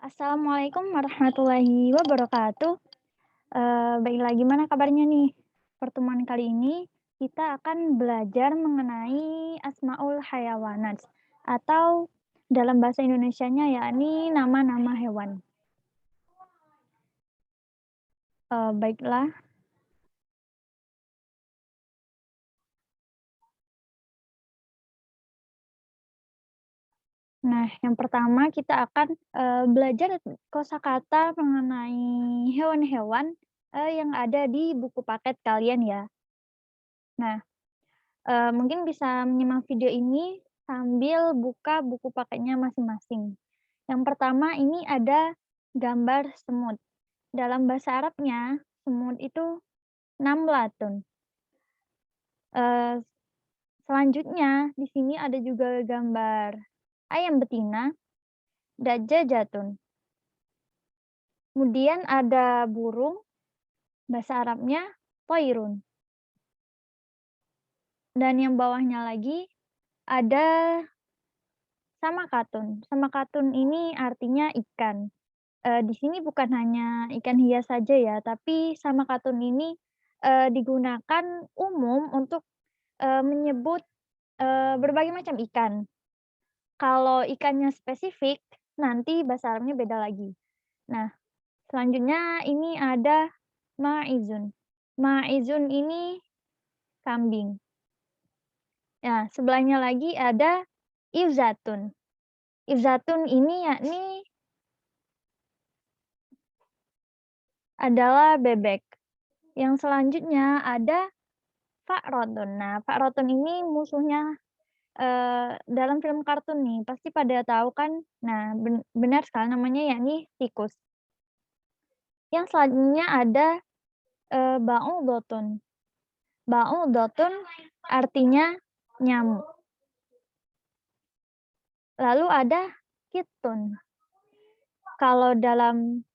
Assalamualaikum warahmatullahi wabarakatuh. Baiklah, gimana kabarnya nih? Pertemuan kali ini kita akan belajar mengenai asmaul hayawanat atau dalam bahasa Indonesianya yakni nama-nama hewan. Baiklah. Nah, yang pertama kita akan, belajar kosakata mengenai hewan-hewan, yang ada di buku paket kalian ya. Nah, mungkin bisa menyimak video ini sambil buka buku paketnya masing-masing. Yang pertama ini ada gambar semut. Dalam bahasa Arabnya, semut itu namlatun. Eee, Selanjutnya di sini ada juga gambar ayam betina, dajajatun. Kemudian ada burung, bahasa Arabnya thairun. Dan yang bawahnya lagi ada samakatun. Samakatun ini artinya ikan. Di sini bukan hanya ikan hias saja ya, tapi sama katun ini, digunakan umum untuk, menyebut, berbagai macam ikan. Kalau ikannya spesifik, nanti bahasa Arabnya beda lagi. Nah, selanjutnya ini ada ma'izun. Ma'izun ini kambing. Nah, sebelahnya lagi ada iwzatun. Iwzatun ini yakni adalah bebek. Yang selanjutnya ada Fa'rodun. Nah, Fa'rodun ini musuhnya, dalam film kartun nih, pasti pada tahu kan? Nah, benar sekali namanya yakni tikus. Yang selanjutnya ada, Ba'udotun. Ba'udotun artinya nyamuk. Lalu ada Kittun. Kalau dalam,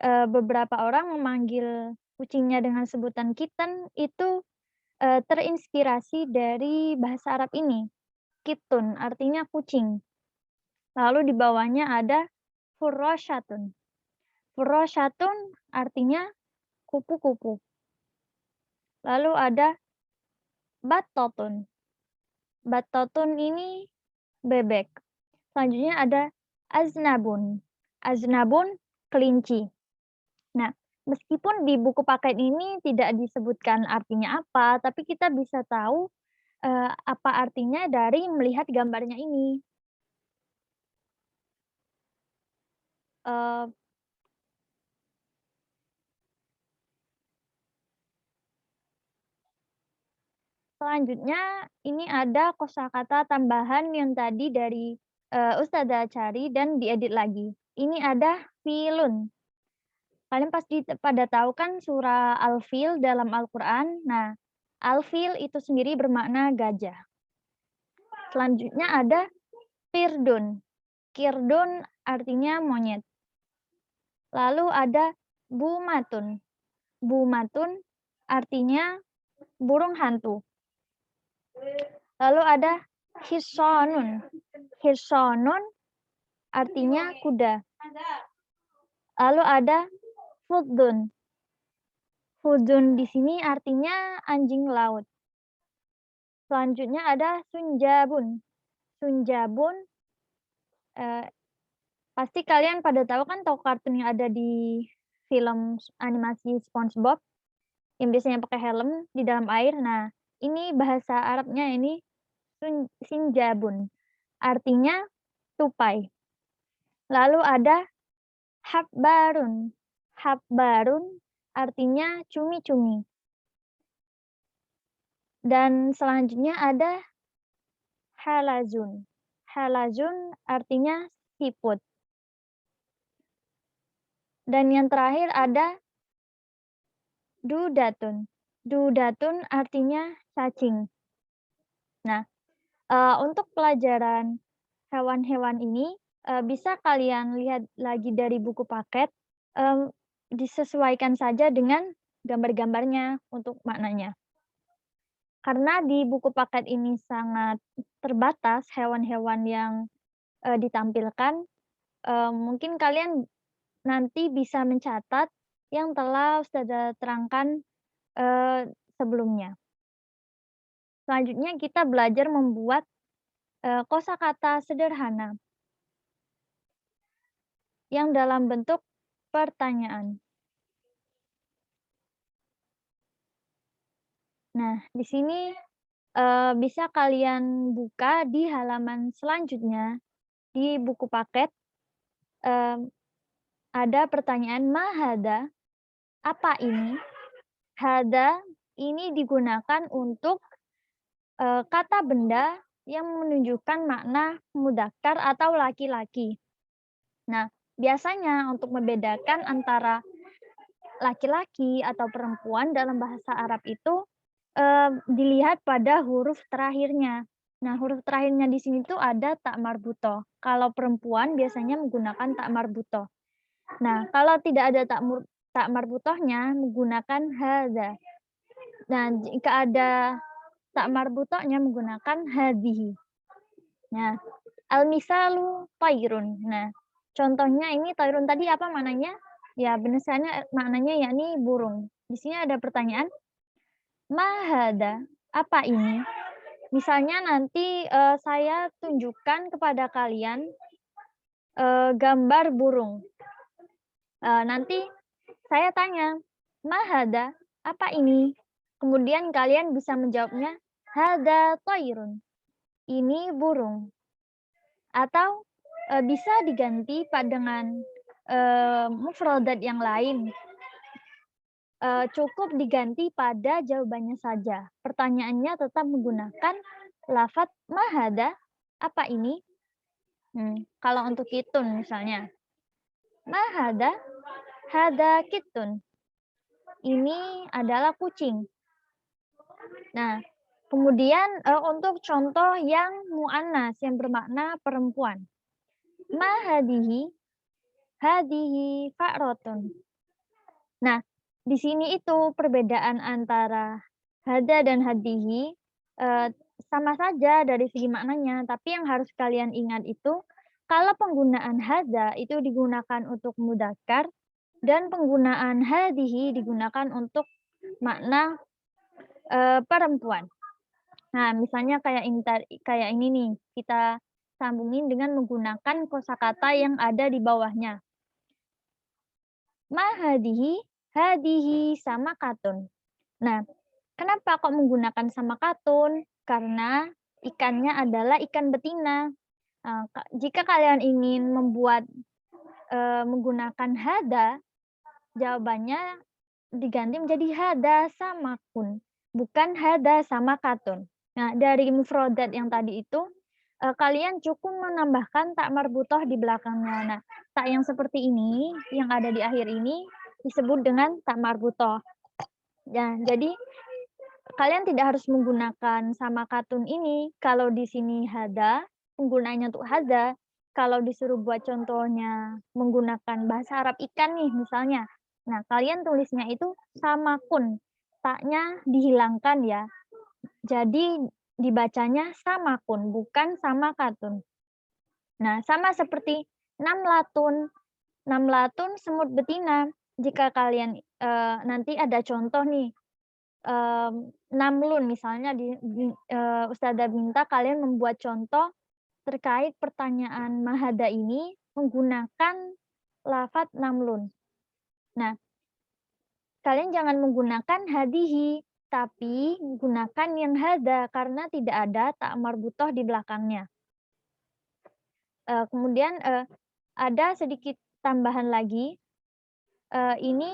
beberapa orang memanggil kucingnya dengan sebutan kitten itu, terinspirasi dari bahasa Arab ini. Kittun artinya kucing. Lalu di bawahnya ada furasyatun. Furasyatun artinya kupu-kupu. Lalu ada battotun. Battotun ini bebek. Selanjutnya ada aznabun. Aznabun kelinci. Nah, meskipun di buku paket ini tidak disebutkan artinya apa, tapi kita bisa tahu, apa artinya dari melihat gambarnya ini. Eee Selanjutnya, ini ada kosakata tambahan yang tadi dari, Ustadzah cari dan diedit lagi. Ini ada filun. Kalian pasti pada tahu kan surah Al-Fil dalam Al-Qur'an? Nah, Al-Fil itu sendiri bermakna gajah. Selanjutnya ada kirdun. Kirdun artinya monyet. Lalu ada bumatun. Bumatun artinya burung hantu. Lalu ada hisonun. Hisonun artinya kuda. Lalu ada fudun. Fudun di sini artinya anjing laut. Selanjutnya ada sunjabun. Sunjabun, eee, pasti kalian pada tahu kan tokoh kartun yang ada di film animasi SpongeBob, yang biasanya pakai helm di dalam air. Nah, ini bahasa Arabnya ini sinjabun, artinya tupai. Lalu ada habbarun. Habbarun artinya cumi-cumi. Dan selanjutnya ada halazun. Halazun artinya siput. Dan yang terakhir ada dudatun. Dudatun artinya cacing. Nah, untuk pelajaran hewan-hewan ini, bisa kalian lihat lagi dari buku paket, mmm, disesuaikan saja dengan gambar-gambarnya untuk maknanya. Karena di buku paket ini sangat terbatas hewan-hewan yang, ditampilkan, Mungkin kalian nanti bisa mencatat yang telah Ustazah terangkan, sebelumnya. Selanjutnya kita belajar membuat, kosakata sederhana yang dalam bentuk pertanyaan. Nah, di sini, bisa kalian buka di halaman selanjutnya, di buku paket, mmm, ada pertanyaan, "Ma hada?" Apa ini? Hada ini digunakan untuk, kata benda yang menunjukkan makna mudzakkar atau laki-laki. Nah, biasanya untuk membedakan antara laki-laki atau perempuan dalam bahasa Arab itu, dilihat pada huruf terakhirnya. Nah, huruf terakhirnya di sini tuh ada ta marbutoh. Kalau perempuan biasanya menggunakan ta marbutoh. Nah, kalau tidak ada ta marbutohnya menggunakan hadza. Nah, jika ada ta marbutohnya menggunakan hadhihi. Nah, al-misalu thayrun. Nah, contohnya ini thayrun tadi apa maknanya? Ya, biasanya maknanya yakni burung. Di sini ada pertanyaan, "Ma hadza?" Apa ini? Misalnya nanti, saya tunjukkan kepada kalian, gambar burung. Nanti saya tanya, "Ma hadza?" Apa ini? Kemudian kalian bisa menjawabnya, "Hadza thayrun." Ini burung. Atau, bisa diganti dengan, mufradat yang lain. Cukup diganti pada jawabannya saja. Pertanyaannya tetap menggunakan lafadz "Ma hadza?" Apa ini? Kalau untuk kitun misalnya, "Ma hadza?" "Hadza kittun." Ini adalah kucing. Nah, kemudian, untuk contoh yang muannas, yang bermakna perempuan. "Ma hadhihi?" "Hadhihi fa'ratun." Nah, di sini itu perbedaan antara hadza dan hadhihi, eee, sama saja dari segi maknanya, tapi yang harus kalian ingat itu, kalau penggunaan hadza itu digunakan untuk mudzakkar dan penggunaan hadhihi digunakan untuk makna, perempuan. Nah, misalnya kayak ini nih, kita sambungin dengan menggunakan kosakata yang ada di bawahnya. "Ma hadhihi?" "Hadhihi samakatun." Nah, kenapa kok menggunakan samakatun? Karena ikannya adalah ikan betina. Jika kalian ingin membuat, menggunakan hada, jawabannya diganti menjadi hada samakun, bukan hada samakatun. Nah, dari mufrodat yang tadi itu, kalian cukup menambahkan tak marbutoh di belakangnya. Nah, tak yang seperti ini, yang ada di akhir ini, disebut dengan tak marbutoh. Ya, jadi kalian tidak harus menggunakan samakatun ini. Kalau di sini hada, penggunaannya untuk hada. Kalau disuruh buat contohnya menggunakan bahasa Arab ikan nih misalnya. Nah, kalian tulisnya itu samakun, taknya dihilangkan ya. Jadi dibacanya samakun, bukan samakatun. Nah, sama seperti namlatun. Namlatun semut betina. Jika kalian, nanti ada contoh nih, namlun misalnya ustadzah minta kalian membuat contoh terkait pertanyaan mahada ini menggunakan lafadz namlun. Nah, kalian jangan menggunakan hadihi, tapi gunakan yang hada karena tidak ada ta marbutoh di belakangnya. Kemudian, ada sedikit tambahan lagi, ini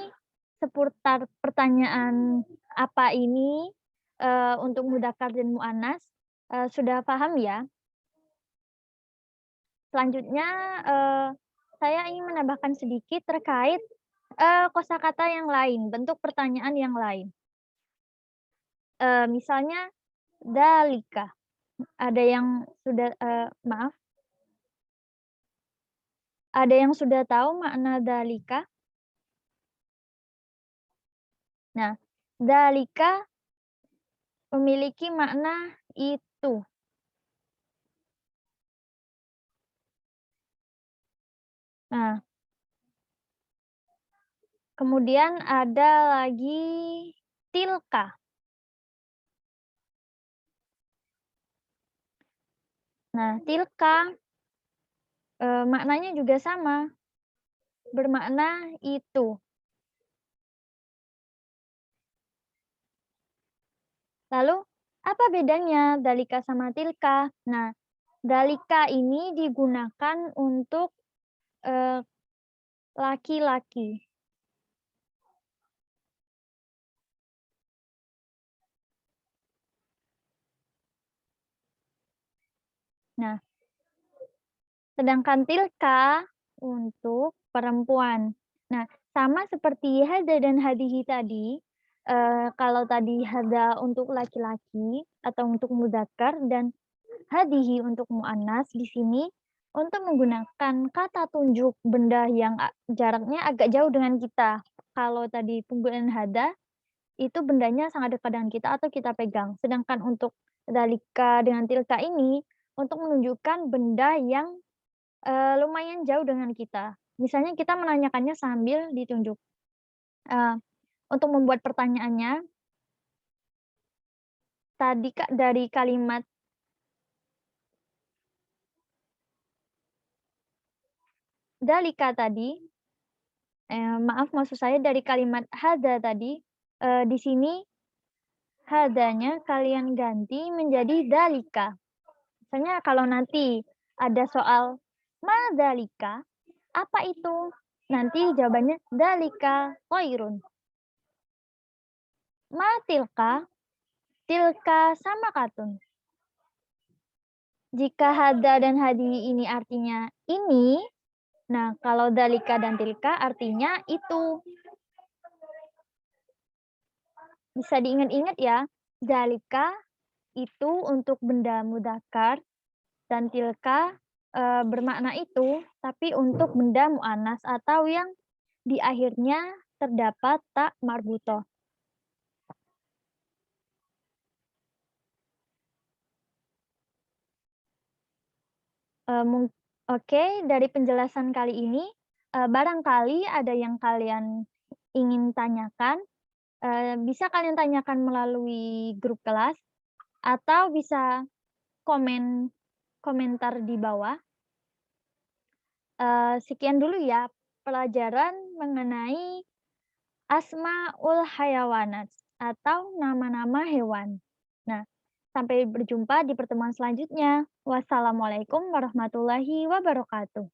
seputar pertanyaan apa ini, untuk mudzakkar dan muannas, sudah paham ya? Selanjutnya, saya ingin menambahkan sedikit terkait, kosakata yang lain, bentuk pertanyaan yang lain. Misalnya dzalika, ada yang sudah maaf, ada yang sudah tahu makna dzalika? Nah, dzalika memiliki makna itu. Nah, kemudian ada lagi tilka. Nah, tilka, maknanya juga sama, bermakna itu. Lalu, apa bedanya dalika sama tilka? Nah, dalika ini digunakan untuk, eee, laki-laki. Nah, sedangkan tilka untuk perempuan. Nah, sama seperti hada dan hadihi tadi, kalau tadi hada untuk laki-laki atau untuk mudzakkar dan hadihi untuk muannas, di sini untuk menggunakan kata tunjuk benda yang jaraknya agak jauh dengan kita. Kalau tadi penggunaan hada, itu bendanya sangat dekat dengan kita atau kita pegang. Sedangkan untuk dzalika dengan tilka ini, untuk menunjukkan benda yang lumayan jauh dengan kita. Misalnya kita menanyakannya sambil ditunjuk. Eee, untuk membuat pertanyaannya, tadi Kak, dari kalimat dzalika tadi, maaf maksud saya dari kalimat hadza tadi, di sini hadzanya kalian ganti menjadi dzalika. Misalnya kalau nanti ada soal, "Ma dzalika?" "Apa itu?" Nanti jawabannya, "Dzalika khairun." "Ma tilka?" "Tilka samakatun." Jika hada dan hadi ini artinya ini, nah kalau dalika dan tilka artinya itu. Bisa diingat-ingat ya, dalika itu untuk benda mudzakkar dan tilka, bermakna itu, tapi untuk benda muannas atau yang di akhirnya terdapat ta marbutoh. Mung oke, dari penjelasan kali ini, barangkali ada yang kalian ingin tanyakan. Bisa kalian tanyakan melalui grup kelas atau bisa komentar di bawah. Sekian dulu ya pelajaran mengenai asmaul hayawanat atau nama-nama hewan. Nah, sampai berjumpa di pertemuan selanjutnya. Wassalamualaikum warahmatullahi wabarakatuh.